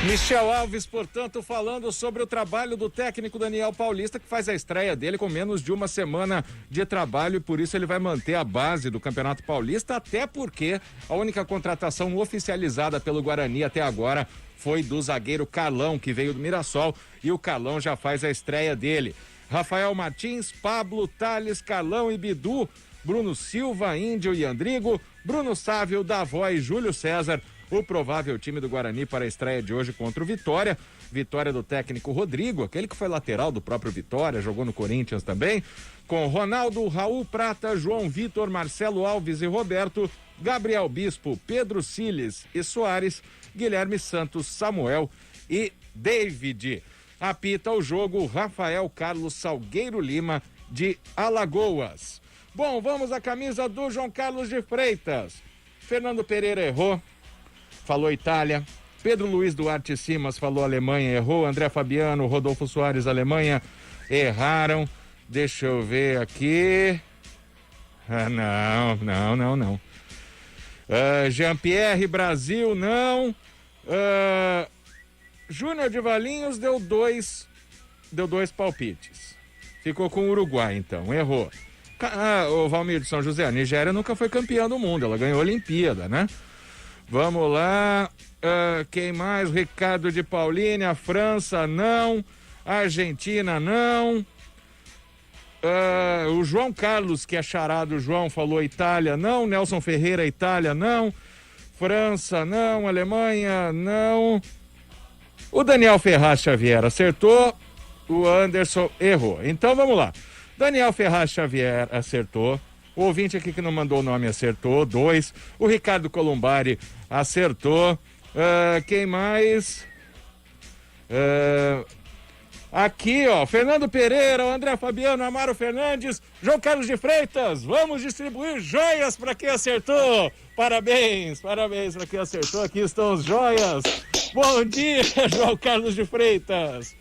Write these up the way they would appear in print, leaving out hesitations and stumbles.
Michel Alves, portanto, falando sobre o trabalho do técnico Daniel Paulista, que faz a estreia dele com menos de uma semana de trabalho e por isso ele vai manter a base do Campeonato Paulista, até porque a única contratação oficializada pelo Guarani até agora foi do zagueiro Carlão, que veio do Mirassol, e o Carlão já faz a estreia dele. Rafael Martins, Pablo, Thales, Carlão e Bidu, Bruno Silva, Índio e Andrigo, Bruno Sávio, Davó e Júlio César, o provável time do Guarani para a estreia de hoje contra o Vitória. Vitória do técnico Rodrigo, aquele que foi lateral do próprio Vitória, jogou no Corinthians também, com Ronaldo, Raul Prata, João Vitor, Marcelo Alves e Roberto, Gabriel Bispo, Pedro Siles e Soares, Guilherme Santos, Samuel e David. Apita o jogo Rafael Carlos Salgueiro Lima, de Alagoas. Bom, vamos à camisa do João Carlos de Freitas. Fernando Pereira errou, falou Itália. Pedro Luiz Duarte Simas falou Alemanha, errou. André Fabiano, Rodolfo Soares, Alemanha, erraram. Deixa eu ver aqui. Não. Jean-Pierre, Brasil, não. Júnior de Valinhos deu dois palpites. Ficou com o Uruguai, então, errou. O Valmir de São José, a Nigéria nunca foi campeã do mundo, ela ganhou a Olimpíada, né? Vamos lá, quem mais? Ricardo de Paulínia, França, não. Argentina, não. O João Carlos, que é charado, João, falou Itália, não. Nelson Ferreira, Itália, não. França, não. Alemanha, não. O Daniel Ferraz Xavier acertou, o Anderson errou. Então vamos lá. Daniel Ferraz Xavier acertou. O ouvinte aqui que não mandou o nome acertou, 2. O Ricardo Columbari acertou. Quem mais? Aqui, ó, Fernando Pereira, o André Fabiano, Amaro Fernandes, João Carlos de Freitas. Vamos distribuir joias para quem acertou. Parabéns para quem acertou. Aqui estão as joias. Bom dia, João Carlos de Freitas.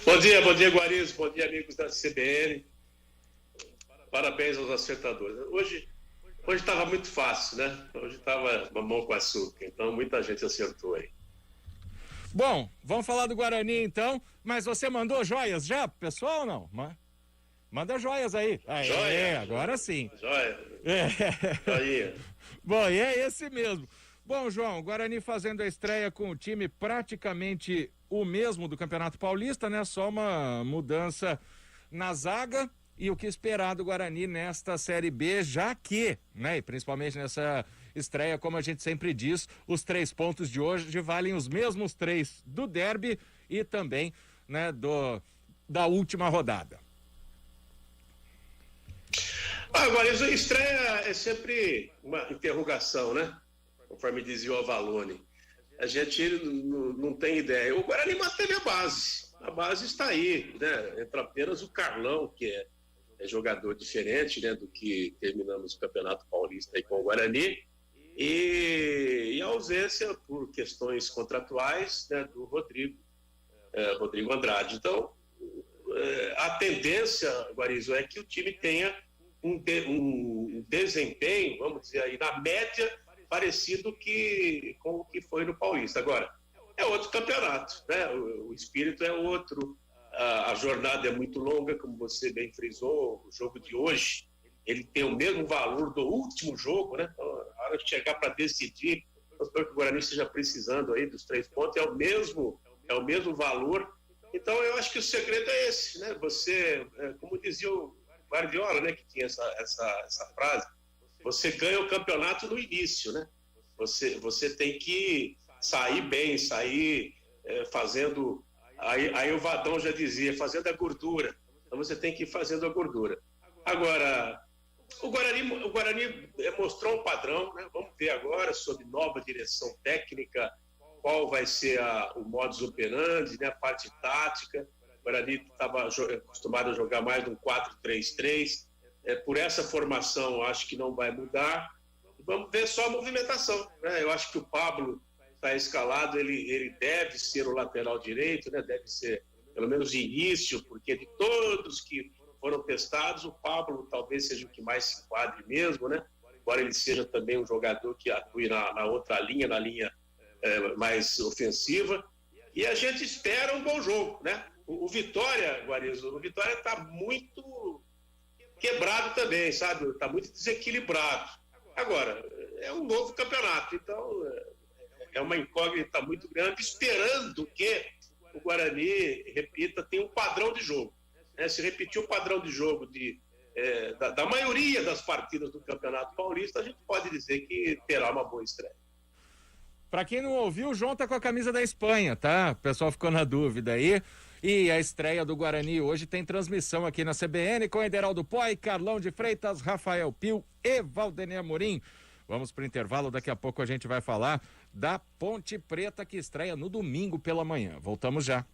Bom dia, Guarizo. Bom dia, amigos da CBN. Parabéns aos acertadores. Hoje estava muito fácil, né? Hoje estava mamão com açúcar, então muita gente acertou aí. Bom, vamos falar do Guarani então, mas você mandou joias já, pessoal, ou não? Manda joias aí. Joia? Agora sim. Joia. Joia. Bom, e é esse mesmo. Bom, João, Guarani fazendo a estreia com o time praticamente o mesmo do Campeonato Paulista, né? Só uma mudança na zaga. E o que esperar do Guarani nesta Série B, já que, né, e principalmente nessa estreia, como a gente sempre diz, os 3 pontos de hoje valem os mesmos 3 do derby e também, né, da última rodada. Agora, a estreia é sempre uma interrogação, né? Conforme dizia o Avalone. A gente não tem ideia. O Guarani manteve a base. A base está aí, né? Entra apenas o Carlão, que é jogador diferente, né, do que terminamos o Campeonato Paulista aí com o Guarani, e a ausência por questões contratuais, né, do Rodrigo Andrade. Então, a tendência, Guarizo, é que o time tenha um desempenho, vamos dizer aí, na média, parecido com o que foi no Paulista. Agora, é outro campeonato, né? O espírito é outro. A jornada é muito longa, como você bem frisou. O jogo de hoje, ele tem o mesmo valor do último jogo, né? Então, a hora de chegar para decidir, eu espero que o Guarani esteja precisando aí dos 3 pontos, é o mesmo valor. Então, eu acho que o segredo é esse, né? Você, como dizia o Guardiola, né, que tinha essa frase, você ganha o campeonato no início, né? Você tem que sair bem, fazendo... Aí o Vadão já dizia, fazendo a gordura. Então você tem que ir fazendo a gordura. Agora, o Guarani mostrou um padrão, né? Vamos ver agora, sob nova direção técnica, qual vai ser o modus operandi, né? A parte tática. O Guarani estava acostumado a jogar mais no 4-3-3. Por essa formação, acho que não vai mudar. Vamos ver só a movimentação, né? Eu acho que o Pablo está escalado, ele deve ser o lateral direito, né? Deve ser, pelo menos, de início, porque de todos que foram testados, o Pablo talvez seja o que mais se enquadre mesmo, né? Embora ele seja também um jogador que atue na outra linha, na linha mais ofensiva. E a gente espera um bom jogo, né? O Vitória, Guarizo, o Vitória está muito quebrado também, sabe? Está muito desequilibrado. Agora, é um novo campeonato, então é uma incógnita muito grande, esperando que o Guarani, repita, tem um padrão de jogo. Né? Se repetir o padrão de jogo da maioria das partidas do Campeonato Paulista, a gente pode dizer que terá uma boa estreia. Para quem não ouviu, o João tá com a camisa da Espanha, tá? O pessoal ficou na dúvida aí. E a estreia do Guarani hoje tem transmissão aqui na CBN com Ederaldo Poi, Carlão de Freitas, Rafael Pio e Valdemir Amorim. Vamos pro intervalo, daqui a pouco a gente vai falar da Ponte Preta que estreia no domingo pela manhã. Voltamos já.